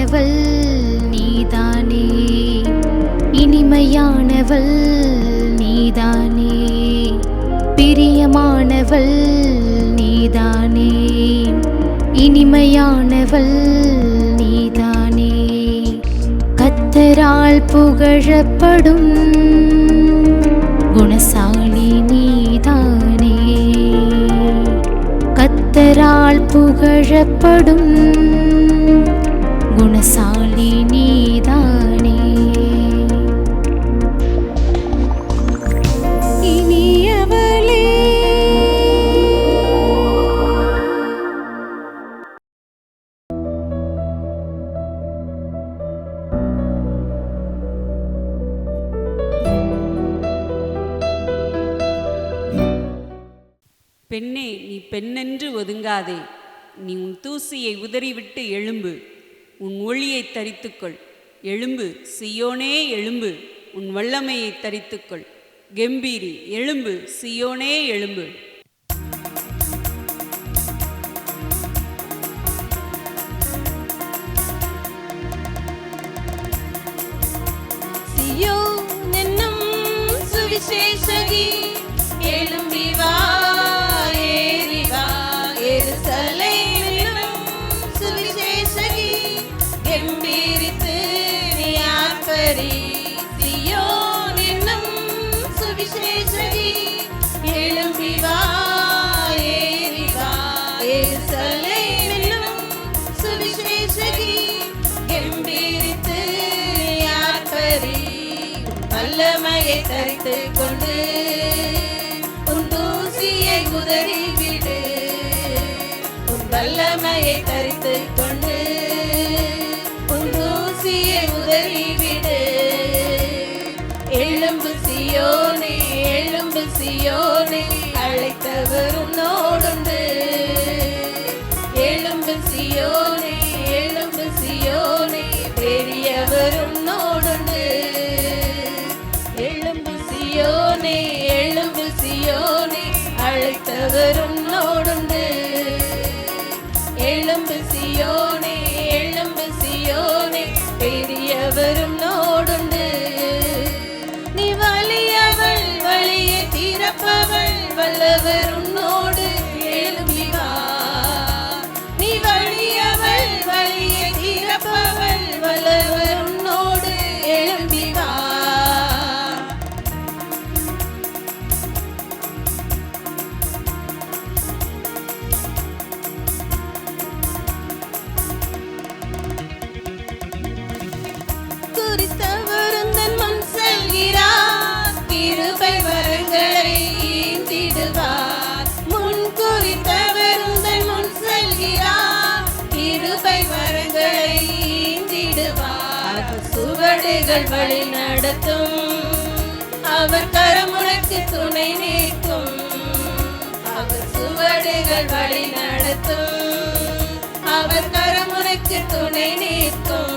இனிமையானவள் நீதானே, இனிமையானவள் நீதானே, பிரியமானவள் நீதானே, இனிமையானவள் நீதானே. கர்த்தரால் புகழப்படும் குணசாலி நீதானே, கர்த்தரால் புகழப்படும் குணசாலி நீதானே. இனியவளே பெண்ணே, நீ பெண்ணென்று ஒதுங்காதே. நீ உன் தூசியை உதறிவிட்டு எழும்பு, உன் ஒளியை தரித்துக்கொள். எழும்பு சீயோனே எழும்பு, உன் வல்லமையை தரித்துக்கொள். கெம்பீரி எழும்பு, சீயோனே எழும்பு. சீயோன் என்னும் சுவிசேஷகி எழும்பி வா, ஏறி வா. எருசலேம் என்னும் சுவிசேஷகி கெம்பீரித்து நீ ஆர்ப்பரி. சீயோன் என்னும் சுவிசேஷகி எழும்பி வா, ஏறி வா. எருசலேம் என்னும் சுவிசேஷகி கெம்பீரித்து நீ ஆர்ப்பரி. வல்லமையை தரித்து கொண்டு உன் தூசியை உதறிவிடு, உன் வல்லமையை தரித்து கொண்டு உன் தூசியை உதறிவிடு. எழும்பு சீயோனே, எழும்பு சீயோனே, அழைத்தவர் உன்னோடுண்டு. எழும்பு சீயோனே, எழும்பு சீயோனே, பெரியவர் உன்னோடுண்டு. எழும்பு சீயோனே, எழும்பு சீயோனே, அழைத்தவர் உன்னோடுண்டு. எழும்பு சீயோனே, எழும்பு சீயோனே, பெரியவர் உன்னோடுண்டு. நீ வலியவள் வழியை திறப்பவள், வல்லவர் உன்னோடு எழும்பி வா. நீ வலியவள் வழியை திறப்பவள், வல்லவர் உன்னோடு எழும்பி வா. குறித்தவரும் தன் முன் செல்கிறார், கிருபை வரங்களை ஈந்திடுவார். முன் குறித்தவரும் தன் முன் செல்கிறார், கிருபை வரங்களை ஈந்திடுவார். சுவடுகள் வழி நடத்தும், அவர் கரம் உனக்கு துணை நிற்கும். அவர் சுவடுகள் வழி நடத்தும், அவர் கரம் உனக்கு துணை நிற்கும்.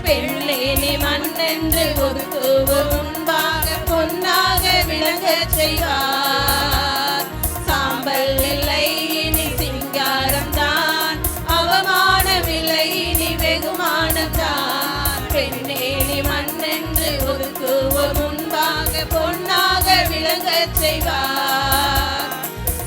பெண்ணே, நீ மண்ணென்று ஒதுக்குவ முன்பாக பொன்னாக விளங்கச் செய்வார். சாம்பல் இல்லை இனி சிங்காரம் தான், அவமானம் இல்லை இனி வெகுமானம் தான். பெண்ணே, நீ மண்ணென்று ஒதுக்குவ முன்பாக பொன்னாக விளங்கச் செய்வார்.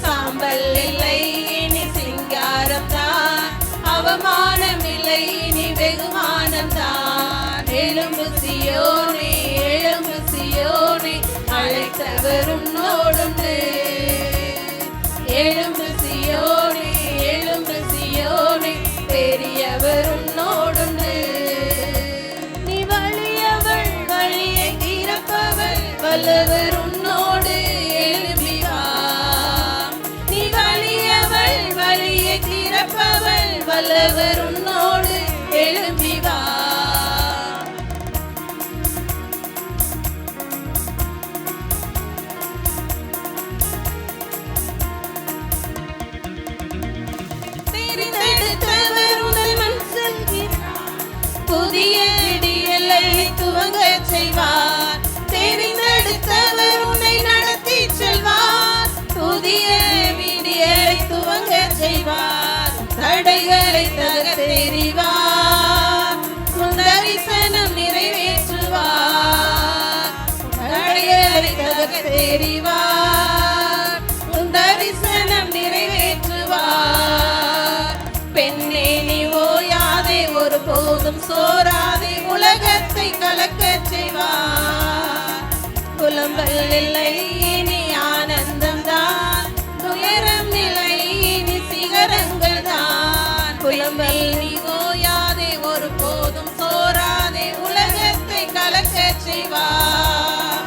சாம்பல் இல்லை இனி சிங்காரம் தான், அவமானம் இல்லை இனி வெகுமானம் தான். எழும்பு சீயோனே, எழும்பு சீயோனே, அழைத்தவர் உன்னோடுண்டு. எழும்பு சீயோனே, எழும்பு சீயோனே, பெரியவர் உன்னோடுண்டு. நீ வலியவள் வழியை திறப்பவள், வல்லவர் உன்னோடு எழும்பி வா. நீ வலியவள் வழியை திறப்பவள், வல்லவர் உன்னோடு எழும்பி வா. தெரிந்தெடுத்தவர் உன் முன் செல்கிறார், புதிய விடியலை துவங்கச் செய்வார். தெரிந்தெடுத்தவர் உன்னை நடத்தி செல்வார், புதிய விடியலை துவங்கச் செய்வார். தடைகளை தகர்த்தெறிவார், தெரிவார், உன் தரிசனம் நிறைவேற்றுவார். பெண்ணே நீ ஓயாதே, ஒரு போதும் சோராதே, உலகத்தை கலக்கச் செய்வார். புலம்பல் இல்லை, இனி ஆனந்தம் தான், துயரம் இல்லை, இனி சிகரங்கள் தான். புலம்பல் நீ ஓயாதே, ஒரு போதும் சோராதே, உலகத்தை கலக்கச் செய்வார்.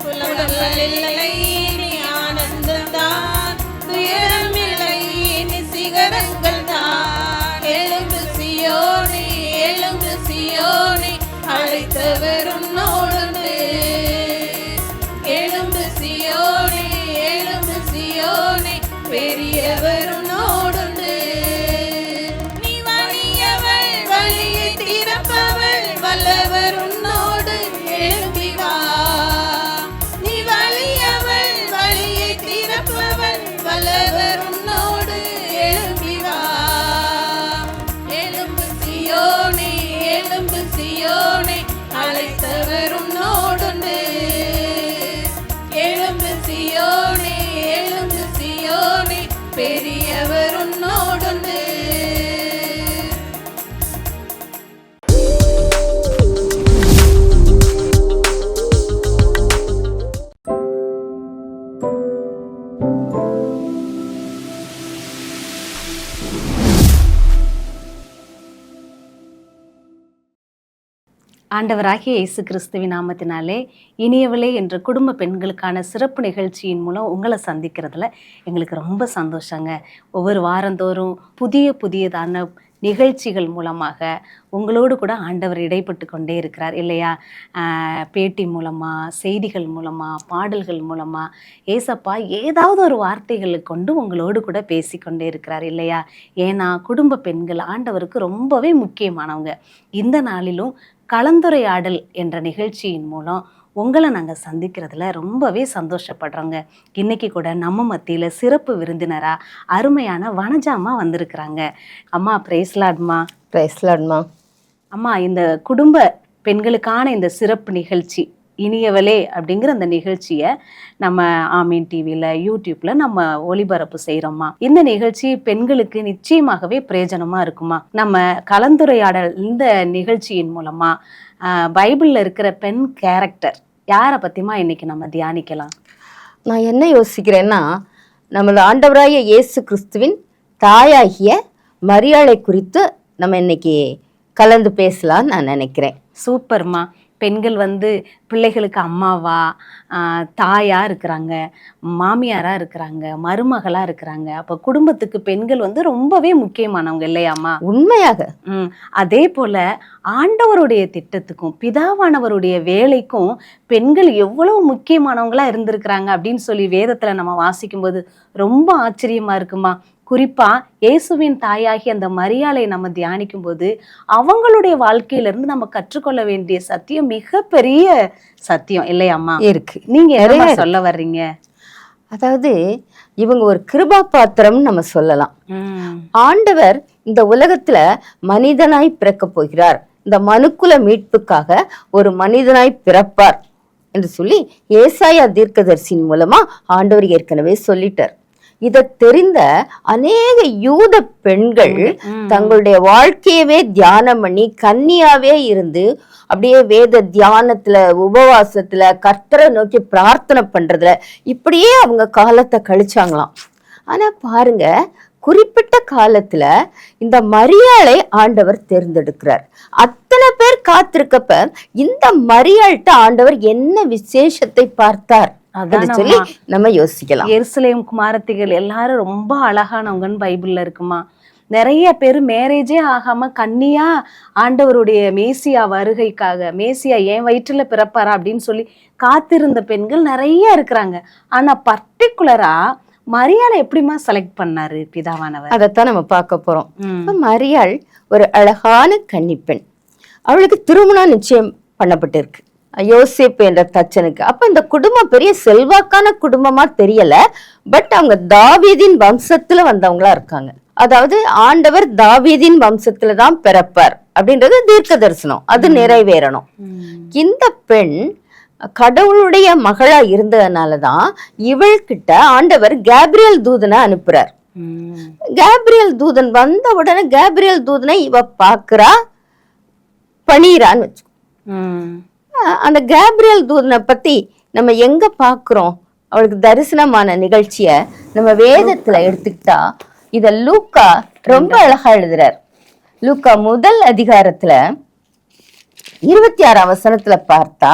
புலம்பல் இல்லை, இனி ஆனந்தம் தான், துயரம் இல்லை, இனி சிகரங்கள் தான். எழும்பு சியோனே, எழும்பு சியோனே, அழைத்தவர் உன்னோடுண்டு. எழும்பு சியோனே, எழும்பு சியோனே, பெரியவர் உன்னோடுண்டு. நீ வலியவள், வழியை திறப்பவள், வல்லவர் உன்னோடு எழும்பி வா. நீ வலியவள், வழியை திறப்பவள், வல்லவர் உன்னோடு எழும்பி வா. எழும்பு சியோனே, எழும்பு சியோனே, அழைத்தவர் உன்னோடுண்டு. எழும்பு சியோனே, எழும்பு சியோனே, பெரியவர் உன்னோடுண்டு. ஆண்டவராகிய இயேசு கிறிஸ்துவின் நாமத்தினாலே இனியவளே என்ற குடும்ப பெண்களுக்கான சிறப்பு நிகழ்ச்சியின் மூலம் உங்களை சந்திக்கிறதுல எங்களுக்கு ரொம்ப சந்தோஷங்க. ஒவ்வொரு வாரந்தோறும் புதியதான நிகழ்ச்சிகள் மூலமாக உங்களோடு கூட ஆண்டவர் இடைப்பட்டு கொண்டே இருக்கிறார் இல்லையா? பேட்டி மூலமாக, செய்திகள் மூலமாக, பாடல்கள் மூலமாக ஏசப்பா ஏதாவது ஒரு வார்த்தைகளை கொண்டு உங்களோடு கூட பேசிக்கொண்டே இருக்கிறார் இல்லையா? ஏன்னா குடும்ப பெண்கள் ஆண்டவருக்கு ரொம்பவே முக்கியமானவங்க. இந்த நாளிலும் கலந்துரையாடல் என்ற நிகழ்ச்சியின் மூலம் உங்களை நாங்கள் சந்திக்கிறதுல ரொம்பவே சந்தோஷப்படுறோங்க. இன்றைக்கி கூட நம்ம மத்தியில் சிறப்பு விருந்தினராக அருமையான வனஜாமா வந்திருக்கிறாங்க. அம்மா பிரைஸ்லாட்மா. பிரைஸ்லாட்மா. அம்மா, இந்த குடும்ப பெண்களுக்கான இந்த சிறப்பு நிகழ்ச்சி இனியவளே அப்படிங்கிற அந்த நிகழ்ச்சியை நம்ம ஆமீன் டிவியில், யூடியூப்பில் நம்ம ஒளிபரப்பு செய்கிறோம்மா. இந்த நிகழ்ச்சி பெண்களுக்கு நிச்சயமாகவே பிரயோஜனமாக இருக்குமா. நம்ம கலந்துரையாடல் இந்த நிகழ்ச்சியின் மூலமாக பைபிளில் இருக்கிற பெண் கேரக்டர் யாரை பற்றிமா இன்னைக்கு நம்ம தியானிக்கலாம்? நான் என்ன யோசிக்கிறேன்னா, நமது ஆண்டவராகிய இயேசு கிறிஸ்துவின் தாயாகிய மரியாளை குறித்து நம்ம இன்னைக்கு கலந்து பேசலாம்னு நான் நினைக்கிறேன். சூப்பர்மா. பெண்கள் பிள்ளைகளுக்கு அம்மாவா, தாயாக இருக்கிறாங்க, மாமியாராக இருக்கிறாங்க, மருமகளாக இருக்கிறாங்க. அப்போ குடும்பத்துக்கு பெண்கள் ரொம்பவே முக்கியமானவங்க இல்லையாம்மா? உண்மையாக. அதே போல் ஆண்டவருடைய திட்டத்துக்கும் பிதாவானவருடைய வேலைக்கும் பெண்கள் எவ்வளவு முக்கியமானவங்களா இருந்திருக்கிறாங்க அப்படின்னு சொல்லி வேதத்தில் நம்ம வாசிக்கும்போது ரொம்ப ஆச்சரியமாக இருக்குமா. குறிப்பாக இயேசுவின் தாயாகி அந்த மரியாளை நம்ம தியானிக்கும் போது அவங்களுடைய வாழ்க்கையிலிருந்து நம்ம கற்றுக்கொள்ள வேண்டிய சத்தியம் மிகப்பெரிய சத்தியம் இல்லையாம்மா? இருக்கு. நீங்க என்ன சொல்ல வர்றீங்க? அதாவது இவங்க ஒரு கிருபா பாத்திரம்னு நம்ம சொல்லலாம். ஆண்டவர் இந்த உலகத்துல மனிதனாய் பிறக்க போகிறார், இந்த மனுக்குல மீட்புக்காக ஒரு மனிதனாய் பிறப்பார் என்று சொல்லி ஏசாயா தீர்க்கதரிசியின் மூலமா ஆண்டவர் ஏற்கனவே சொல்லிட்டார். இதை தெரிந்த அநேக யூத பெண்கள் தங்களுடைய வாழ்க்கையவே தியானம் பண்ணி கன்னியாவே இருந்து அப்படியே வேத தியானத்துல, உபவாசத்துல, கர்த்தரை நோக்கி பிரார்த்தனை பண்றதுல இப்படியே அவங்க காலத்தை கழிச்சாங்களாம். ஆனா பாருங்க, குறிப்பிட்ட காலத்துல இந்த மரியாளை ஆண்டவர் தேர்ந்தெடுக்கிறார். அத்தனை பேர் காத்திருக்கப்ப இந்த மரியாள்கிட்ட ஆண்டவர் என்ன விசேஷத்தை பார்த்தார் சொல்லி நம்ம யோசிக்கலாம். எருசலேம் குமாரத்திகள் எல்லாரும் ரொம்ப அழகானவங்கன்னு பைபிள்ல இருக்குமா. நிறைய பேர் மேரேஜே ஆகாம கன்னியா ஆண்டவருடைய மேசியா வருகைக்காக, மேசியா என் வயிற்றுல பிறப்பாரா அப்படின்னு சொல்லி காத்திருந்த பெண்கள் நிறைய இருக்கிறாங்க. ஆனா பர்டிகுலரா மரியாளை எப்படிமா செலக்ட் பண்ணாரு பிதாவானவர்? அதைத்தான் நம்ம பார்க்க போறோம். மரியாள் ஒரு அழகான கன்னிப்பெண். அவளுக்கு திருமணம் நிச்சயம் பண்ணப்பட்டிருக்கு யோசேப்பு என்ற தச்சனுக்கு. அப்ப இந்த குடும்பம் பெரிய செல்வாக்கான குடும்பமா தெரியல, பட் அவங்க தாவீதின் வம்சத்துல வந்தவங்களா இருக்காங்க. அதாவது ஆண்டவர் தாவீதின் வம்சத்துல தான் பிறப்பார் அப்படின்றது தீர்க்க தரிசனம், அது நிறைவேறணும். இந்த பெண் கடவுளுடைய மகளா இருந்ததுனாலதான் இவள்கிட்ட ஆண்டவர் கேப்ரியல் தூதனை அனுப்புறார். கேப்ரியல் தூதன் வந்த உடனே கேப்ரியல் தூதனை இவ பாக்குறா, பணியிறான்னு வச்சு. அந்த கேப்ரியல் தூதனை பத்தி நம்ம எங்க பாக்குறோம்? அவளுக்கு தரிசனமான நிகழ்ச்சிய நம்ம வேதத்துல எடுத்துக்கிட்டா இத லூக்கா ரொம்ப அழகா எழுதுறார். லூக்கா 1 அதிகாரத்துல 26 வசனத்துல பார்த்தா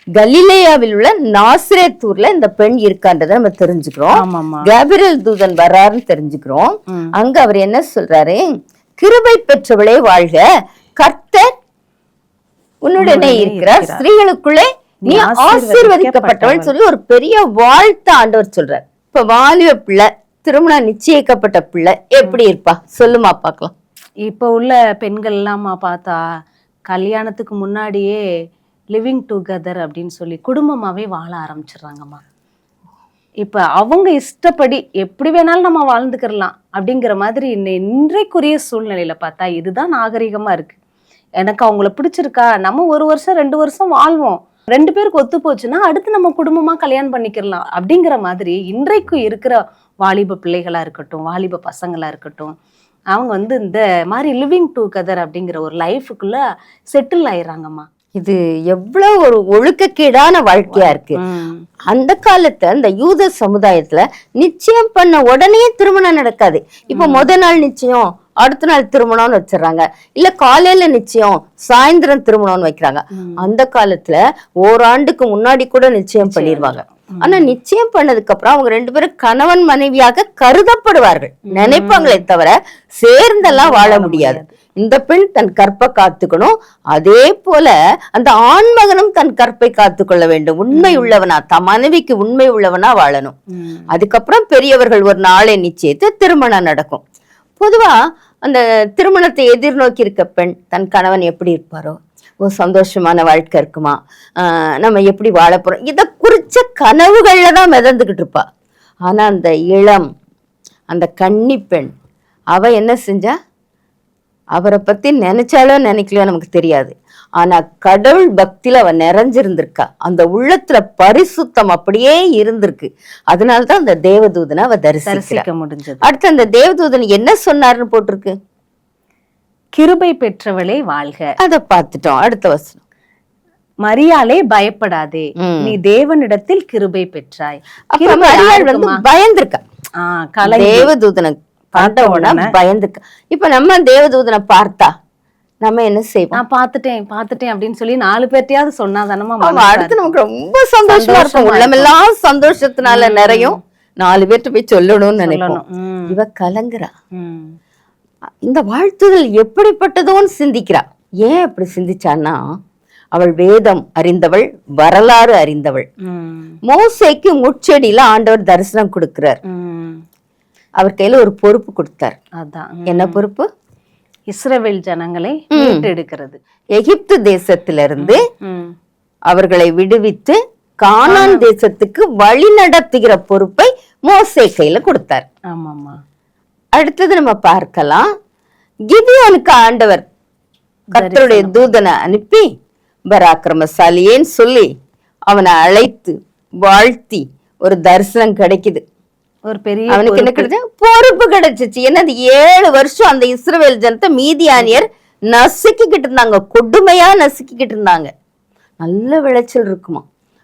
கலிலேயாவில் உள்ள நாசரேத்தூர்ல இந்த பெண் இருக்கான்றதை நம்ம தெரிஞ்சுக்கிறோம். கேப்ரியல் தூதன் வர்றாருன்னு தெரிஞ்சுக்கிறோம். அங்க அவர் என்ன சொல்றாரு? கிருபை பெற்றவளே வாழ்க, கர்த்தர் உன்னுடனே இருக்கிறார், ஸ்திரீகளுக்குள்ளே நீ ஆசீர்வதிக்கப்பட்டவள் சொல்லி ஒரு பெரிய வாழ்த்து ஆண்டவர் சொல்றார். இப்ப வாலிப பிள்ளை, திருமணம் நிச்சயிக்கப்பட்ட பிள்ளை எப்படி இருப்பா சொல்லுமா பாக்கலாம். இப்போ உள்ள பெண்கள் எல்லாமா பார்த்தா கல்யாணத்துக்கு முன்னாடியே லிவிங் டுகெதர் அப்படின்னு சொல்லி குடும்பமாவே வாழ ஆரம்பிச்சிடுறாங்கம்மா. இப்போ அவங்க இஷ்டப்படி எப்படி வேணாலும் நம்ம வாழ்ந்துக்கிறலாம் அப்படிங்கிற மாதிரி இன்றைக்குரிய சூழ்நிலையில பார்த்தா இதுதான் நாகரிகமா இருக்கு. எனக்கு அவங்கள பிடிச்சிருக்கா, நம்ம 1 வருஷம் 2 வருஷம் வாழ்வோம், 2 பேருக்கு ஒத்து போச்சுன்னா அடுத்து நம்ம குடும்பமா கல்யாணம் பண்ணிக்கிறலாம் அப்படிங்கிற மாதிரி இன்றைக்கு இருக்கிற வாலிப பிள்ளைகளா இருக்கட்டும், வாலிப பசங்களா இருக்கட்டும், அவங்க இந்த மாதிரி லிவிங் டுகெதர் அப்படிங்கிற ஒரு லைஃபுக்குள்ள செட்டில் ஆயிடுறாங்கம்மா. இது எவ்வளவு ஒரு ஒழுக்கக்கேடான வாழ்க்கையா இருக்கு. அந்த காலத்துல இந்த யூத சமுதாயத்துல நிச்சயம் பண்ண உடனே திருமணம் நடக்காது. இப்ப முத நாள் நிச்சயம், அடுத்த நாள் திருமணம்னு வச்சிடறாங்க. இல்ல காலையில நிச்சயம், சாயந்தரம் திருமணம்னு வைக்கிறாங்க. அந்த காலத்துல ஓராண்டுக்கு முன்னாடி கூட நிச்சயம் பண்ணிடுவாங்க. ஆனா நிச்சயம் பண்ணதுக்கு அப்புறம் அவங்க 2 பேரும் கணவன் மனைவியாக கருதப்படுவார்கள் நினைப்பாங்களே தவிர சேர்ந்தெல்லாம் வாழ முடியாது. இந்த பெண் தன் கற்பை காத்துக்கணும், அதே போல அந்த ஆண்மகனும் தன் கற்பை காத்துக்கொள்ள வேண்டும். உண்மை உள்ளவனா, தன் மனைவிக்கு உண்மை உள்ளவனா வாழணும். அதுக்கப்புறம் பெரியவர்கள் ஒரு நாளை நிச்சயித்து திருமணம் நடக்கும். பொதுவா அந்த திருமணத்தை எதிர்நோக்கி இருக்க பெண் தன் கணவன் எப்படி இருப்பாரோ, ஒரு சந்தோஷமான வாழ்க்கை இருக்குமா, நம்ம எப்படி வாழ போறோம், இதை குறிச்ச கனவுகள்ல தான் மிதந்துகிட்டு இருப்பா. ஆனா அந்த இளம், அந்த கன்னி பெண் அவ என்ன செஞ்சா? அவரை பத்தி நினைச்சாலோ நினைக்கலையோ நமக்கு தெரியாது. ஆனா கடவுள் பக்தியில அவ நிறைஞ்சிருந்திருக்கா. அந்த உள்ளத்துல பரிசுத்தம் அப்படியே இருந்திருக்கு. அதனாலதான் அந்த தேவதூதனை அவ தரிசிக்க முடிஞ்சது. அடுத்து அந்த தேவதூதன் என்ன சொன்னார்னு போட்டிருக்கு? கிருபை பெற்றவளே வாழ்க. அத பார்த்துட்டோம். அடுத்த வசனம், மரியாளே பயப்படாதே, நீ தேவனிடத்தில் கிருபை பெற்றாய். பயந்திருக்கா. தேவதூதனை பயந்துக்க. இப்ப நம்ம தேவதூதனை பார்த்தா நம்ம என்ன செய்வோம்? நான் பாத்துட்டேன் அப்படின்னு சொல்லி 4 பேர்ட்டையாவது சொன்னாதானமா அடுத்து நமக்கு ரொம்ப சந்தோஷமா இருக்கும். உள்ளமெல்லாம் சந்தோஷத்தினால நிறையும். 4 பேர்ட்ட போய் சொல்லணும்னு நினைப்போம். இவ கலங்குறா. இந்த வாழ்த்துதல் எப்படிப்பட்டதோன்னு சிந்திக்கிறா. ஏன் அப்படி சிந்திச்சான்னா, அவள் வேதம் அறிந்தவள், வரலாறு அறிந்தவள். மோசேக்கு முட்செடியில ஆண்டவர் தரிசனம் கொடுக்கிறார். அவர் கையில ஒரு பொறுப்பு கொடுத்தார். அதான் என்ன பொறுப்பு? இஸ்ரவேல் ஜனங்களை மீட்டெடுக்கிறது. எகிப்து தேசத்திலிருந்து அவர்களை விடுவித்து கானான் தேசத்துக்கு வழி நடத்துகிற பொறுப்பை மோசே கையில கொடுத்தார். ஆமாமா. அடுத்தது நம்ம பார்க்கலாம், கிதியோனுக்கு ஆண்டவர் கர்த்தருடைய தூதனை அனுப்பி பராக்கிரமசாலியேன்னு சொல்லி அவனை அழைத்து வாழ்த்தி ஒரு தரிசனம் கிடைக்குது. ஒரு பெரிய அவனுக்கு என்ன கிடைச்சது? பொறுப்பு கிடைச்சிச்சு. என்னது, 7 வருஷம் அந்த இஸ்ரவேல் ஜனத்தை மீதியானியர் நசுக்கிக்கிட்டு இருந்தாங்க, கொடுமையா நசுக்கிக்கிட்டு இருந்தாங்க. நல்ல விளைச்சல் இருக்குமா.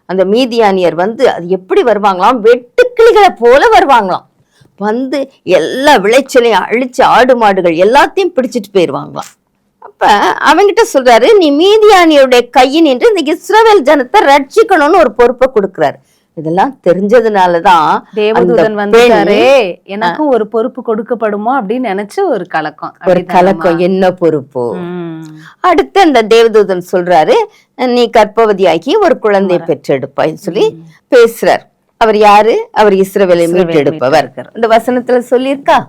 அந்த மீதியானியர் அது எப்படி வருவாங்களாம்? வெட்டுக்கிளிகளை போல வருவாங்களாம். எல்லா விளைச்சலையும் அழிச்சு ஆடு மாடுகள் எல்லாத்தையும் பிடிச்சிட்டு போயிருவாங்களாம். அப்ப அவங்கிட்ட சொல்றாரு, நீ மீதியானியருடைய கையின் என்று இந்த இஸ்ரவேல் ஜனத்தை ரட்சிக்கணும்னு ஒரு பொறுப்பை கொடுக்கிறாரு. இதெல்லாம் தெரிஞ்சதுனாலதான் தேவதூதன் வந்துட்டாரே, எனக்கும் ஒரு பொறுப்பு கொடுக்கப்படுமோ அப்படின்னு நினைச்சு ஒரு கலக்கம். என்ன பொறுப்போ? அடுத்து அந்த தேவதூதன் சொல்றாரு, நீ கர்ப்பவதியாகி ஒரு குழந்தை பெற்றெடுப்பாய்ன்னு சொல்லி பேசுறார். அவர் யாரு? அவர் இஸ்ரவேலை மீட்டெடுப்பவர். இந்த வசனத்துல சொல்லியிருக்கா,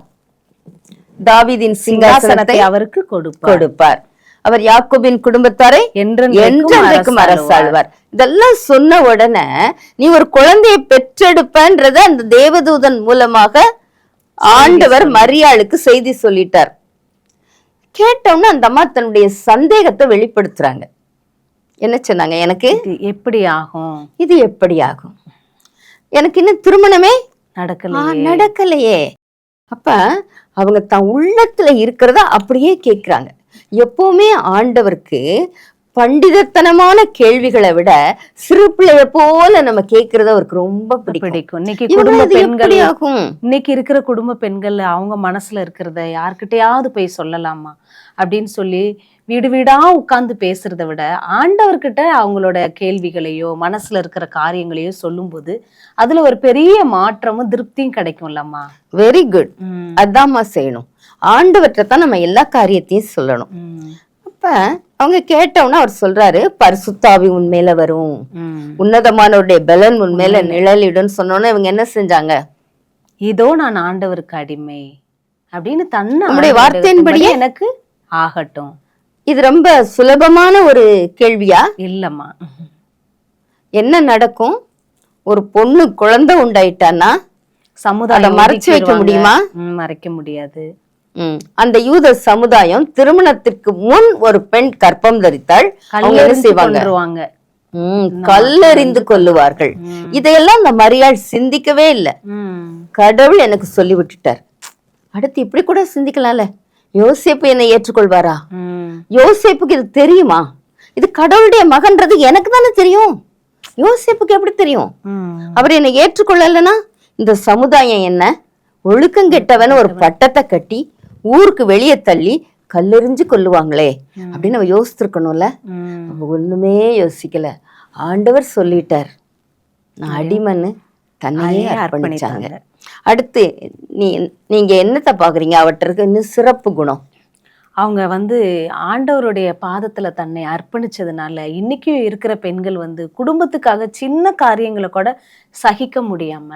தாவீதின் சிங்காசனத்தை அவருக்கு கொடுப்பார். அவர் யாக்கோபின் குடும்பத்தாரை என்றென்றைக்கும் அரசாழ்வார். இதெல்லாம் சொன்ன உடனே நீ ஒரு குழந்தையை பெற்றெடுப்பன்றத அந்த தேவதூதன் மூலமாக ஆண்டவர் மரியாளுக்கு செய்தி சொல்லிட்டார். கேட்டோம்னா அந்த அம்மா தன்னுடைய சந்தேகத்தை வெளிப்படுத்துறாங்க. என்ன சொன்னாங்க? எனக்கு இது எப்படி ஆகும்? இது எப்படி ஆகும்? எனக்கு இன்னும் திருமணமே நடக்கலையே. அப்ப அவங்க தன் உள்ளத்துல இருக்கிறத அப்படியே கேட்கிறாங்க. எப்பவுமே ஆண்டவருக்கு பண்டிதத்தனமான கேள்விகளை விட சிறு பிள்ளைய போல நம்ம கேட்கறது அவருக்கு ரொம்ப பிடிக்கும். இன்னைக்கு குடும்ப பெண்கள் இன்னைக்கு இருக்கிற குடும்ப பெண்கள் அவங்க மனசுல இருக்கிறத யார்கிட்டயாவது போய் சொல்லலாமா அப்படின்னு சொல்லி வீடு வீடா உட்கார்ந்து பேசுறதை விட ஆண்டவர்கிட்ட அவங்களோட கேள்விகளையோ மனசுல இருக்கிற காரியங்களையோ சொல்லும்போது அதுல ஒரு பெரிய மாற்றமும் திருப்தியும் கிடைக்கும்லம்மா. Very good. அதாம்மா செய்யணும். ஆண்டவர்கிட்ட தான் நம்ம எல்லா காரியத்தையும் சொல்லணும். அப்ப அவங்க கேட்டோம்னா அவர் சொல்றாரு, பரிசுத்தாவி உண்மையில வரும், உன்னதமானவருடைய பலன் உண்மையில நிழலிடும் சொன்னோன்னு இவங்க என்ன செஞ்சாங்க? இதோ நான் ஆண்டவருக்கு அடிமை அப்படின்னு நம்முடைய வார்த்தையின்படியே எனக்கு ஆகட்டும். இது ரொம்ப சுலபமான ஒரு கேள்வியா? இல்லம்மா. என்ன நடக்கும்? ஒரு பொண்ணு குழந்தை உண்டாயிட்டான்னா சமுதாயம் மறைச்சு வைக்க முடியுமா? மறைக்க முடியாது. அந்த யூத சமுதாயம் திருமணத்திற்கு முன் ஒரு பெண் கர்ப்பம் தரித்தாள், அவங்க என்ன செய்வாங்க? கல்லெறிந்து கொல்லுவார்கள். இதையெல்லாம் அந்த மரியாள் சிந்திக்கவே இல்லை. கடவுள் எனக்கு சொல்லி விட்டுட்டார். அடுத்து இப்படி கூட சிந்திக்கலாம்ல, யோசேப்பு என்னை ஏற்றுக்கொள்வாரா? யோசேப்புக்கு இது தெரியுமா? இது கடவுளுடைய மகன்றது எனக்கு தானே தெரியும். யோசேப்புக்கு எப்படி தெரியும்? அவர் என்னை ஏற்றுக்கொள்ளலன்னா இந்த சமுதாயம் என்ன ஒழுக்கங்கெட்டவன ஒரு பட்டத்தை கட்டி ஊருக்கு வெளியே தள்ளி கல்லெறிஞ்சு கொல்லுவாங்களே அப்படின்னு அவ யோசிச்சிருக்கணும்ல. அவ ஒண்ணுமே யோசிக்கல. ஆண்டவர் சொல்லிட்டார், நான் அடிமன்னு தன்னையே அர்ப்பணிச்சாங்க. அடுத்து நீங்க என்னத்த பாக்குறீங்க? அவற்றிற்கு இன்னும் சிறப்பு குணம். அவங்க ஆண்டவருடைய பாதத்துல தன்னை அர்ப்பணிச்சதுனால இன்னைக்கும் இருக்கிற பெண்கள் குடும்பத்துக்காக சின்ன காரியங்களை கூட சகிக்க முடியாம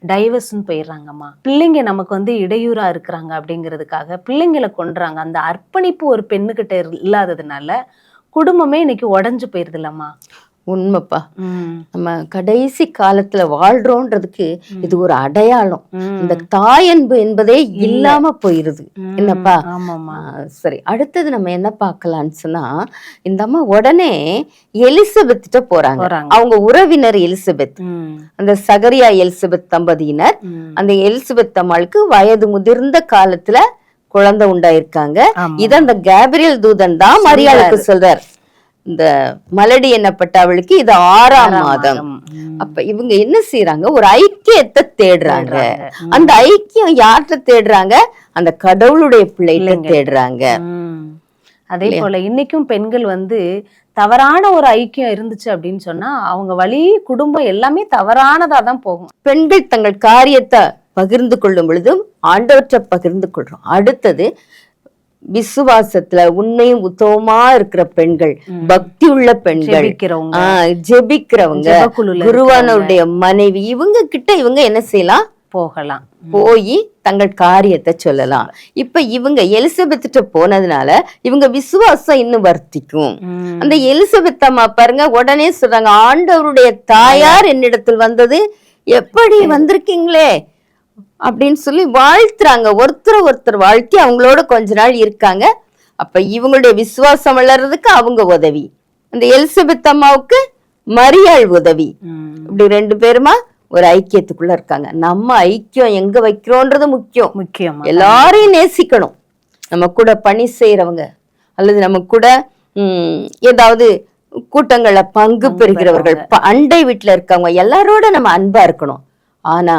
டைவர்ஸ்ன்னு போயிடுறாங்கம்மா. பிள்ளைங்க நமக்கு இடையூறா இருக்கிறாங்க அப்படிங்கிறதுக்காக பிள்ளைங்களை கொன்றாங்க. அந்த அர்ப்பணிப்பு ஒரு பெண்ணுகிட்ட இல்லாததுனால குடும்பமே இன்னைக்கு உடஞ்சு போயிருது இல்லம்மா. உண்மைப்பா. நம்ம கடைசி காலத்துல வாழ்றோன்றதுக்கு இது ஒரு அடையாளம். இந்த தாயன்பு என்பதே இல்லாம போயிருது. என்னப்பா? சரி, அடுத்தது நம்ம என்ன பார்க்கலான்னு சொன்னா, இந்த அம்மா உடனே எலிசபெத்திட்ட போறாங்க. அவங்க உறவினர் எலிசபெத், அந்த சகரியா எலிசபெத் தம்பதியினர். அந்த எலிசபெத் அம்மாளுக்கு வயது முதிர்ந்த காலத்துல குழந்தை உண்டாயிருக்காங்க. இத அந்த கேப்ரியல் தூதன் தான் மரியாளுக்கு சொல்றார். இந்த மலடி என்னப்பட்ட அவளுக்கு இது 6ஆம் மாதம். அப்ப இவங்க என்ன செய்யறாங்க? ஒரு ஐக்கியத்தை தேடுறாங்க. அந்த ஐக்கியம் யார்கிட்ட தேடுறாங்க? அந்த கடவுளுடைய பிள்ளைகிட்ட தேடுறாங்க. அதே போல இன்னைக்கும் பெண்கள் தவறான ஒரு ஐக்கியம் இருந்துச்சு அப்படின்னு சொன்னா அவங்க வழி குடும்பம் எல்லாமே தவறானதா தான் போகும். பெண்கள் தங்கள் காரியத்தை பகிர்ந்து கொள்ளும் பொழுதும் ஆண்டவற்றை பகிர்ந்து கொள்றோம். அடுத்தது விசுவாசத்துல உண்மையும் உத்தமமா இருக்கிற பெண்கள், பக்தி உள்ள பெண்கள், ஜெபிக்கிறவங்க, குருவானவருடைய மனைவி, இவங்க கிட்ட இவங்க என்ன செய்யலாம்? போகலாம், போய் தங்கள் காரியத்தை சொல்லலாம். இப்ப இவங்க எலிசபெத்திட்ட போனதுனால இவங்க விசுவாசம் இன்னும் வர்த்திக்கும். அந்த எலிசபெத் அம்மா பாருங்க, உடனே சொல்றாங்க, ஆண்டவருடைய தாயார் என்னிடத்தில் வந்தது, எப்படி வந்திருக்கீங்களே அப்படின்னு சொல்லி வாழ்த்துறாங்க. ஒருத்தர் வாழ்த்தி அவங்களோட கொஞ்ச நாள் இருக்காங்க. அப்ப இவங்களுடைய விசுவாசம் வளர்றதுக்கு அவங்க உதவி, அந்த எலிசபெத் அம்மாவுக்கு மரியாள் உதவி. இப்படி 2 பேருமா ஒரு ஐக்கியத்துக்குள்ள இருக்காங்க. நம்ம ஐக்கியம் எங்க வைக்கிறோன்றது முக்கியம். எல்லாரையும் நேசிக்கணும். நம்ம கூட பணி செய்யறவங்க அல்லது நம்ம கூட ஏதாவது கூட்டங்கள்ல பங்கு பெறுகிறவர்கள், அண்டை வீட்டுல இருக்கவங்க எல்லாரோட நம்ம அன்பா இருக்கணும். ஆனா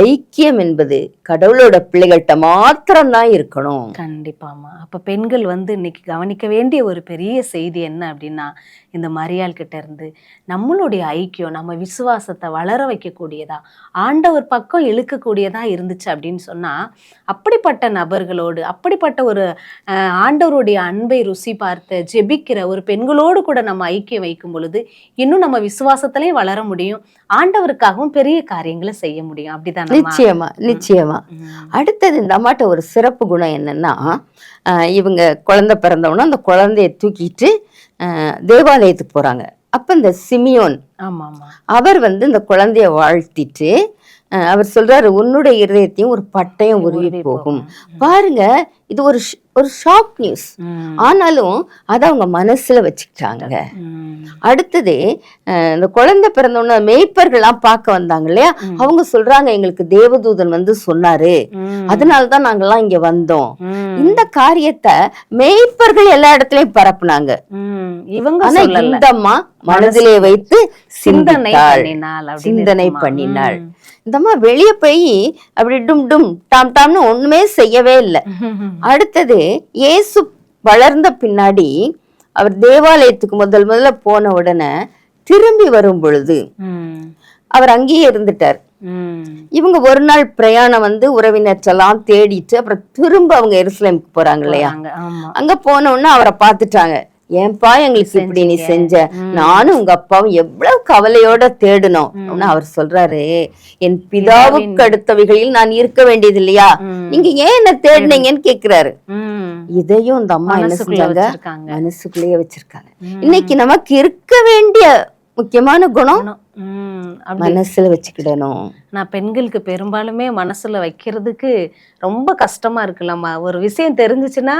ஐக்கியம் என்பது கடவுளோட பிள்ளைகள்கிட்ட மாத்திரம்தான் இருக்கணும். கண்டிப்பாமா. அப்ப பெண்கள் இன்னைக்கு கவனிக்க வேண்டிய ஒரு பெரிய செய்தி என்ன அப்படின்னா, இந்த மரியாள் கிட்ட இருந்து நம்மளுடைய ஐக்கியம் நம்ம விசுவாசத்தை வளர வைக்கக்கூடியதா, ஆண்டவர் பக்கம் இழுக்கக்கூடியதா இருந்துச்சு அப்படின்னு சொன்னா, அப்படிப்பட்ட நபர்களோடு, அப்படிப்பட்ட ஒரு ஆண்டவருடைய அன்பை ருசி பார்த்த ஜெபிக்கிற ஒரு பெண்களோடு கூட நம்ம ஐக்கியம் வைக்கும் பொழுது இன்னும் நம்ம விசுவாசத்திலையும் வளர முடியும், ஆண்டவருக்காகவும் பெரிய காரியங்களை செய்ய முடியும். அப்படிதான். நிச்சயமா. அடுத்தது இந்த அம்மாட்ட ஒரு சிறப்பு குணம் என்னன்னா, இவங்க குழந்தை பிறந்தவொன்னா அந்த குழந்தைய தூக்கிட்டு தேவாலயத்துக்கு போறாங்க. அப்ப இந்த சிமியோன் அவர் இந்த குழந்தைய வாழ்த்திட்டு அவர் சொல்றாரு உன்னுடைய இருதயத்தையும் ஒரு பட்டயம் உருவி போகும். பாருங்க, இது ஒரு ஷாக் நியூஸ். ஆனாலும் அதை அவங்க மனசுல வச்சுக்கிட்டாங்க. அடுத்தது இந்த குழந்தை பிறந்தோன்னு மேய்ப்பர்கள்லாம் பார்க்க வந்தாங்க இல்லையா, அவங்க சொல்றாங்க எங்களுக்கு தேவதூதன் வந்து சொன்னாரு, அதனாலதான் நாங்கெல்லாம் இங்க வந்தோம். இந்த காரியத்தை மேய்ப்பர்கள் எல்லா இடத்துலயும் பரப்புனாங்க. இவங்க இந்த அம்மா மனதிலே வைத்து சிந்தனை பண்ணினாள். இந்த அம்மா வெளியே போய் அப்படி டும் டும் டாம் டாம்னு ஒண்ணுமே செய்யவே இல்லை. அடுத்தது இயேசு வளர்ந்த பின்னாடி அவர் தேவாலயத்துக்கு முதல்ல போன உடனே திரும்பி வரும் பொழுது அவர் அங்கேயே இருந்துட்டார். இவங்க ஒரு நாள் பிரயாணம் வந்து உறவினர்களெல்லாம் தேடிட்டு அப்புறம் திரும்ப அவங்க எருசலேமுக்கு போறாங்க இல்லையா, அங்க போன உடனே அவரை பார்த்துட்டாங்க. ஏன்பா எங்களுக்கு இப்படி நீ செஞ்ச, நானும் உங்க அப்பாவும் எவ்வளவு கவலையோட தேடணும். அவர் சொல்றாரு, என் பிதாவுக்கு அடுத்தவைகளில் நான் இருக்க வேண்டியது இல்லையா, நீங்க ஏன் என்ன தேடினீங்கன்னு கேக்குறாரு. இதையும் இந்த அம்மா என்ன செஞ்சாங்க, மனசுக்குள்ளேயே வச்சிருக்காங்க. இன்னைக்கு நமக்கு இருக்க வேண்டிய முக்கியமான குணம் மனசுல வச்சுக்கிடணும். நான் பெண்களுக்கு பெரும்பாலுமே மனசுல வைக்கிறதுக்கு ரொம்ப கஷ்டமா இருக்குல்லம்மா. ஒரு விஷயம் தெரிஞ்சுச்சுன்னா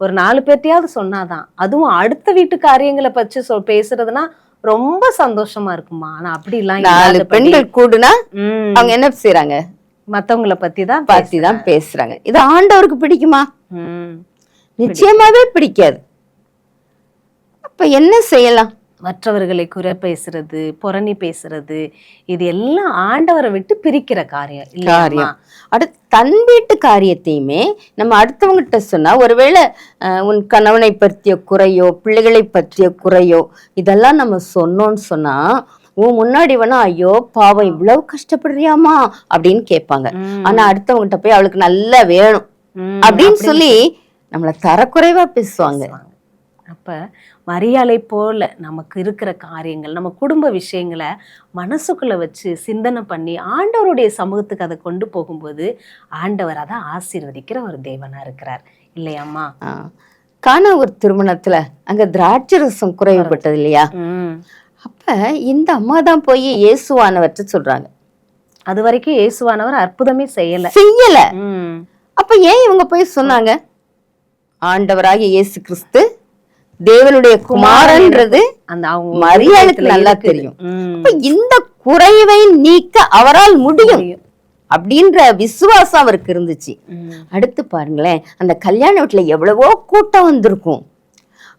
ஒரு 4 பேர்ட்டையாவது சொன்னாதான், அதுவும் அடுத்த வீட்டு காரியங்களை பற்றி பேசுறதுன்னா ரொம்ப சந்தோஷமா இருக்குமா. ஆனா அப்படி எல்லாம் 4 பெண்கள் கூடுனா அவங்க என்ன செய்யறாங்க, மத்தவங்களை பத்தி தான் பேசுறாங்க. இது ஆண்டவருக்கு பிடிக்குமா? நிச்சயமாவே பிடிக்காது. அப்ப என்ன செய்யலாம்? மற்றவர்களை குறை பேசுறது, புரணி பேசுறது, இது எல்லாம் ஆண்டவரை விட்டு பிரிக்கிற காரியம். அடுத்து தன் வீட்டு காரியத்தையுமே நம்ம அடுத்தவங்கிட்ட சொன்னா, ஒருவேளை உன் கணவனை பற்றிய குறையோ பிள்ளைகளை பற்றிய குறையோ இதெல்லாம் நம்ம சொன்னோன்னு சொன்னா, உன் முன்னாடி வேணா ஐயோ பாவம் இவ்வளவு கஷ்டப்படுறியாமா அப்படின்னு கேட்பாங்க. ஆனா அடுத்தவங்கிட்ட போய் அவளுக்கு நல்லா வேணும் அப்படின்னு சொல்லி நம்மள தரக்குறைவா பேசுவாங்க. அப்ப மரியாதை போல நமக்கு இருக்கிற காரியங்கள், நம்ம குடும்ப விஷயங்களை மனசுக்குள்ள வச்சு சிந்தனை பண்ணி ஆண்டவருடைய சமூகத்துக்கு அதை கொண்டு போகும்போது ஆண்டவர் அதை ஆசீர்வதிக்கிற ஒரு தேவனா இருக்கிறார் இல்லையாம்மா. காணா ஒரு திருமணத்துல அங்க திராட்சை ரசம் குறைவுபட்டது இல்லையா, அப்ப இந்த அம்மா தான் போய் இயேசுவானவற்றை சொல்றாங்க. அது வரைக்கும் இயேசுவானவர் அற்புதமே செய்யல. அப்ப ஏன் இவங்க போய் சொன்னாங்க? ஆண்டவராகிய இயேசு கிறிஸ்து தேவனுடைய குமாரன்றது அந்த மரியாதைக்கு நல்லா தெரியும். இந்த குறைவை நீக்க அவரால் முடியும் அப்படின்ற விசுவாசம் அவருக்கு இருந்துச்சு. அடுத்து பாருங்களேன், அந்த கல்யாண வீட்டுல எவ்வளவோ கூட்டம் வந்திருக்கும்.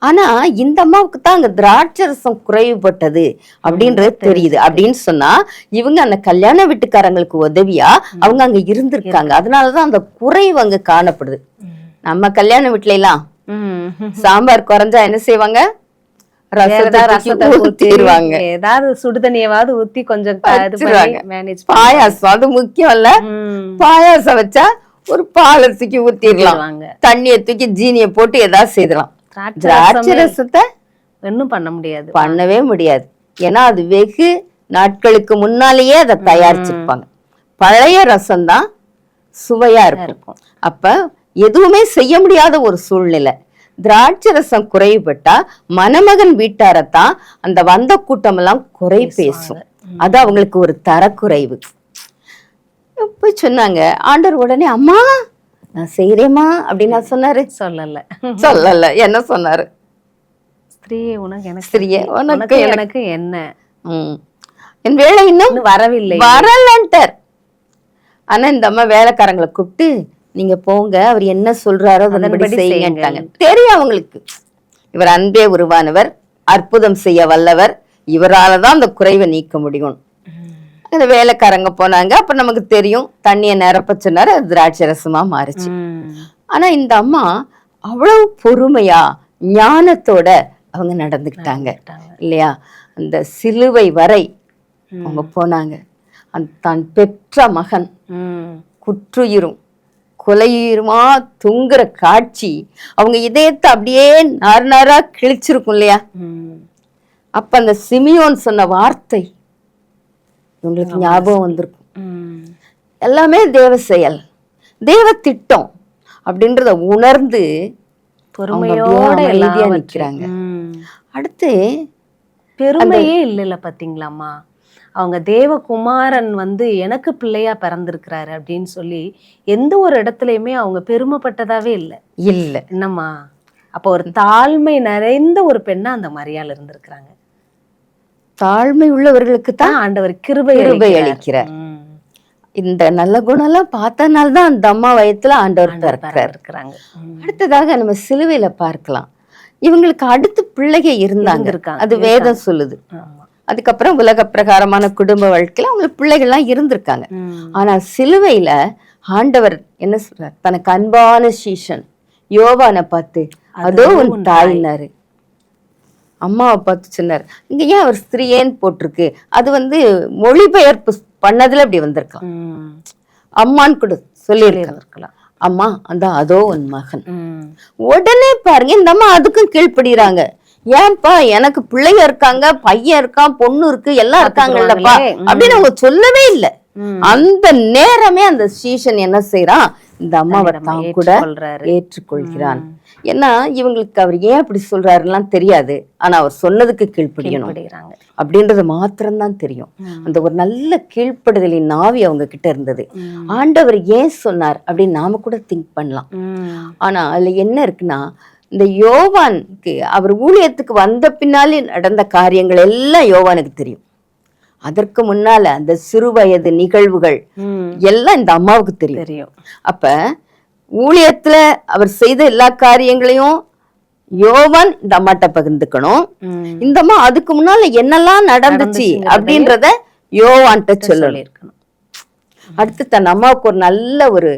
ஆனா இந்த அம்மாவுக்கு தான் அங்க திராட்சரசம் குறைவுபட்டது அப்படின்றது தெரியுது. அப்படின்னு சொன்னா இவங்க அந்த கல்யாண வீட்டுக்காரங்களுக்கு உதவியா அவங்க அங்க இருந்திருக்காங்க. அதனாலதான் அந்த குறைவு அங்க காணப்படுது. நம்ம கல்யாண வீட்டுல எல்லாம் சாம்பார் குறைஞ்சா என்ன செய்வாங்க, ரசத்தை ஊத்திடுவாங்க, ஏதாவது சுடுதண்ணியாவது ஊத்தி கொஞ்சம் பாயாசம், அது முக்கியம் இல்ல, பாயாசம் வச்சா ஒரு பாலை தூக்கி ஊத்திடலாம், தண்ணியை தூக்கி ஜீனிய போட்டு ஏதாவது செய்யலாம். திராட்சை ரசத்தை ஒன்னும் பண்ணவே முடியாது. ஏன்னா அது வெகு நாட்களுக்கு முன்னாலேயே அதை தயாரிச்சிருப்பாங்க. பழைய ரசம் தான் சுவையா இருக்கும். அப்ப எதுவுமே செய்ய முடியாத ஒரு சூழ்நிலை. திராட்சை ரசம் குறைவுபட்டா மணமகன் வீட்டாரத்தான் அந்த வந்த கூட்டம் எல்லாம் குறை பேசும். அது அவங்களுக்கு ஒரு தரக்குறைவு. போய் சொன்னாங்க. ஆண்டவர் உடனே அம்மா நான் செய்யறேம்மா அப்படின்னு சொன்னாரு. சொல்லல. என்ன சொன்னாரு? ஸ்திரியே உனக்கு எனக்கு, ஸ்திரியே உனக்கு எனக்கு என்ன, என் வேலை இன்னும் வரலன்ட்டார். ஆனா இந்த அம்மா வேலைக்காரங்களை கூப்பிட்டு நீங்க போங்க, அவர் என்ன சொல்றாரோ அதன்படி செய்யுங்கட்டாங்க. தெரியும் அவங்களுக்கு, இவர் அன்பே உருவானவர், அற்புதம் செய்ய வல்லவர், இவராலதான் அந்த குறைவை நீக்க முடியும். அந்த வேலைக்காரங்க போனாங்க. அப்ப நமக்கு தெரியும், தண்ணிய நிரப்ப சொன்னாரு, அது திராட்சை ரசமா மாறிச்சு. ஆனா இந்த அம்மா அவ்வளவு பொறுமையா ஞானத்தோட அவங்க நடந்துக்கிட்டாங்க இல்லையா. அந்த சிலுவை வரை அவங்க போனாங்க. தான் பெற்ற மகன் குற்றுயிரும் கொலையுமா தொங்குற காட்சி அவங்க இதயத்தை அப்படியே நார் நாரா கிழிச்சிருக்கும் இல்லையா. அப்ப அந்த சிமியோன் சொன்ன வார்த்தை உங்களுக்கு ஞாபகம் வந்திருக்கும். எல்லாமே தேவ செயல், தேவ திட்டம் அப்படின்றத உணர்ந்து பொறுமையோட அமைதியா நிக்கிறாங்க. அடுத்து பெருமையே இல்ல பாத்தீங்களாமா. அவங்க தேவகுமாரன் வந்து எனக்கு பிள்ளையா பிறந்திருக்கிறாரு அப்படின்னு சொல்லி எந்த ஒரு இடத்துலையுமே அவங்க பெருமைப்பட்டதாவே இல்லை. இல்ல. என்னம்மா, அப்போ ஒரு தாழ்மை நிறைந்த ஒரு பெண்ணா அந்த மரியாள் இருந்திருக்கிறாங்க. தாழ்மை உள்ளவர்களுக்கு தான் ஆண்டவர் கிருபை அளிக்கிறார். இந்த நல்ல குணம்லாம் பார்த்தனால தான் அந்த அம்மா வயத்துல ஆண்டவர் பிறக்கிறாங்க. அடுத்ததாக நம்ம சிலுவையில பார்க்கலாம். இவங்களுக்கு அடுத்து பிள்ளைங்க இருந்தாங்க, அது வேதம் சொல்லுது. அதுக்கப்புறம் உலக பிரகாரமான குடும்ப வாழ்க்கையில அவங்களுக்கு பிள்ளைகள்லாம் இருந்திருக்காங்க. ஆனா சிலுவையில ஆண்டவர் என்ன சொல்றார்? தனக்கு அன்பான சீஷன் யோவானை பார்த்து அதோ உன் தாயினாரு. அம்மாவை பார்த்து சொன்னார். இங்க ஏன் அவர் ஸ்திரீயேன்னு போட்டிருக்கு? அது வந்து மொழிபெயர்ப்பு பண்ணதுல அப்படி வந்திருக்கலாம். அம்மான்னு கூட சொல்லி இருக்கலாம். அம்மா அந்த அதோ உன் மகன். உடனே பாருங்க இந்த அம்மா அதுக்கும் கீழ்ப்படுகிறாங்க. ஏன்பா, எனக்கு பிள்ளைங்க இருக்காங்க, பையன் இருக்கான், பொண்ணு இருக்கு, எல்லாம் இருக்காங்கல்லப்பா அப்படின்னு அவங்க சொல்லவே இல்லை. அந்த நேரமே அந்த சீஷன் என்ன செய்யறான்? இந்த அம்மாவை தான் கூட ஏற்றுக்கொள்கிறான். ஏன்னா இவங்களுக்கு அவர் ஏன் அப்படி சொல்றாருலாம் தெரியாது. ஆனா அவர் சொன்னதுக்கு கீழ்ப்படியணும் அப்படின்றது மாத்திரம்தான் தெரியும். அந்த ஒரு நல்ல கீழ்ப்படுதலின் நாவி அவங்க கிட்ட இருந்தது. ஆண்டவர் ஏன் சொன்னார் அப்படின்னு நாம கூட திங்க் பண்ணலாம். ஆனா அதுல என்ன இருக்குன்னா, இந்த யோவானுக்கு அவர் ஊழியத்துக்கு வந்த பின்னாலே நடந்த காரியங்கள் எல்லாம் யோவானுக்கு தெரியும். அதற்கு முன்னால அந்த சிறு வயது நிகழ்வுகள் எல்லாம் இந்த அம்மாவுக்கு தெரியும். அப்ப ஊழியத்துல அவர் செய்த எல்லா காரியங்களையும் யோவான் இந்த அம்மாட்ட பகிர்ந்துக்கணும். இந்த அம்மா அதுக்கு முன்னால என்னெல்லாம் நடந்துச்சு அப்படின்றத யோவான்ட்ட சொல்லணும். அடுத்து தன் அம்மாவுக்கு ஒரு நல்ல ஒரு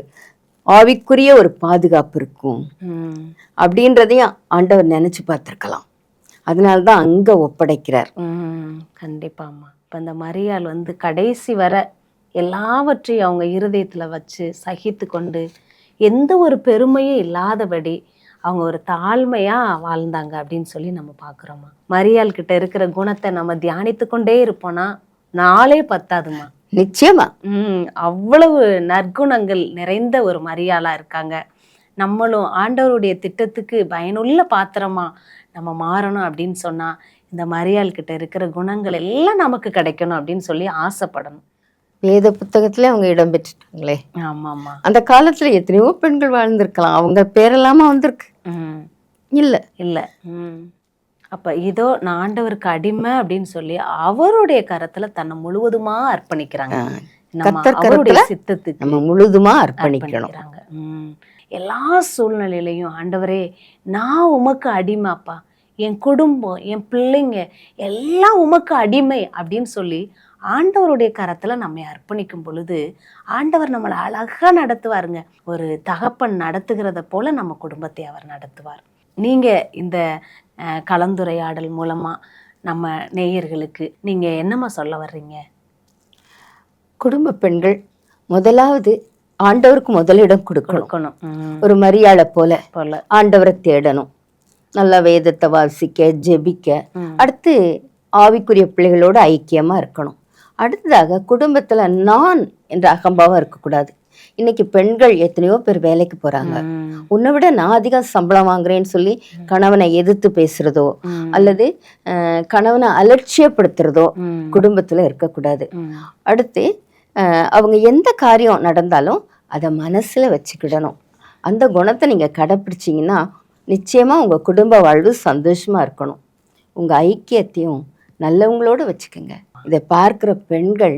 ஆவிக்குரிய ஒரு பாதுகாப்பு இருக்கும் அப்படின்றதையும் ஆண்டவர் நினைச்சு பார்த்திருக்கலாம். அதனால்தான் அங்க ஒப்படைக்கிறார். கண்டிப்பாம்மா. இப்ப இந்த மரியாள் வந்து கடைசி வர எல்லாவற்றையும் அவங்க இருதயத்துல வச்சு சகித்து கொண்டு எந்த ஒரு பெருமையும் இல்லாதபடி அவங்க ஒரு தாழ்மையா வாழ்ந்தாங்க அப்படின்னு சொல்லி நம்ம பாக்குறோமா. மரியாள் கிட்ட இருக்கிற குணத்தை நம்ம தியானித்து கொண்டே இருப்போம்னா நாளே பத்தாதுமா. நிச்சயமா. அவ்வளவு நற்குணங்கள் நிறைந்த ஒரு மரியாளா இருக்காங்க. நம்மளும் ஆண்டவருடைய திட்டத்துக்கு பயனுள்ள பாத்திரமா நம்ம மாறணும் அப்படின்னு சொன்னா இந்த மரியாள் கிட்ட இருக்கிற குணங்கள் எல்லாம் நமக்கு கிடைக்கணும் அப்படின்னு சொல்லி ஆசைப்படணும். வேத புத்தகத்துல அவங்க இடம் பெற்றுட்டாங்களே. ஆமாமா. அந்த காலத்துல எத்தனையோ பெண்கள் வாழ்ந்திருக்கலாம். அவங்க பேரெல்லாமா வந்திருக்கு? இல்ல இல்ல. அப்ப இதோ நான் ஆண்டவருக்கு அடிமை அப்படின்னு சொல்லி அவருடைய கரத்துல தன்னை முழுவதுமா அர்ப்பணிக்கிறாங்க. அவருடைய சித்தத்துக்கு நம்ம முழுதுமா அர்ப்பணிக்கணும். எல்லா சூழ்நிலையிலையும் ஆண்டவரே நான் உமக்கு அடிமைப்பா, என் குடும்பம், என் பிள்ளைங்க எல்லாம் உமக்கு அடிமை அப்படின்னு சொல்லி ஆண்டவருடைய கரத்துல நம்மை அர்ப்பணிக்கும் பொழுது ஆண்டவர் நம்மளை அழகா நடத்துவாருங்க. ஒரு தகப்பன் நடத்துகிறத போல நம்ம குடும்பத்தை அவர் நடத்துவார். நீங்க இந்த கலந்துரையாடல் மூலமா நம்ம நேயர்களுக்கு நீங்க என்னமா சொல்ல வர்றீங்க? குடும்ப பெண்கள் முதலாவது ஆண்டவருக்கு முதலிடம் கொடுக்கணும். ஒரு மரியாதை போல ஆண்டவரை தேடணும், நல்லா வேதத்தை வாசிக்க, ஜெபிக்க, அடுத்து ஆவிக்குரிய பிள்ளைகளோட ஐக்கியமா இருக்கணும். அடுத்ததாக குடும்பத்துல நான் என்ற அகம்பாவம் இருக்கக்கூடாது. இன்னைக்கு பெண்கள் எத்தனையோ பேர் வேலைக்கு போறாங்க. உன்னை விட நான் அதிகம் சம்பளம் வாங்குறேன்னு சொல்லி கணவனை எதிர்த்து பேசுறதோ அல்லது கணவனை அலட்சியப்படுத்துறதோ குடும்பத்துல இருக்கக்கூடாது. அடுத்து அவங்க எந்த காரியம் நடந்தாலும் அதை மனசுல வச்சுக்கிடணும். அந்த குணத்தை நீங்க கடைப்பிடிச்சிங்கன்னா நிச்சயமா உங்க குடும்ப வாழ்வு சந்தோஷமா இருக்கணும். உங்க ஐக்கியத்தையும் நல்லவங்களோட வச்சுக்கோங்க. இதை பார்க்கிற பெண்கள்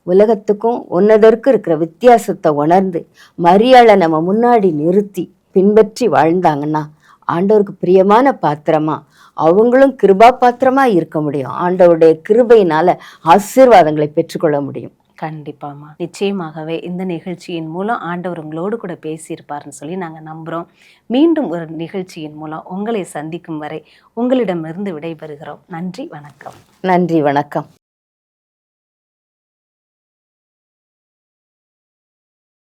உலகத்துக்கும் உன்னதற்கும் இருக்கிற வித்தியாசத்தை உணர்ந்து மரியாதை நம்ம முன்னாடி நிறுத்தி பின்பற்றி வாழ்ந்தாங்கன்னா ஆண்டவருக்கு பிரியமான பாத்திரமா அவங்களும் கிருபா பாத்திரமா இருக்க முடியும். ஆண்டவருடைய கிருபையினால ஆசீர்வாதங்களை பெற்றுக்கொள்ள முடியும். கண்டிப்பாமா. நிச்சயமாகவே இந்த நிகழ்ச்சியின் மூலம் ஆண்டவர் உங்களோடு கூட பேசியிருப்பாருன்னு சொல்லி நாங்கள் நம்புகிறோம். மீண்டும் ஒரு நிகழ்ச்சியின் மூலம் உங்களை சந்திக்கும் வரை உங்களிடமிருந்து விடைபெறுகிறோம். நன்றி, வணக்கம். நன்றி, வணக்கம்.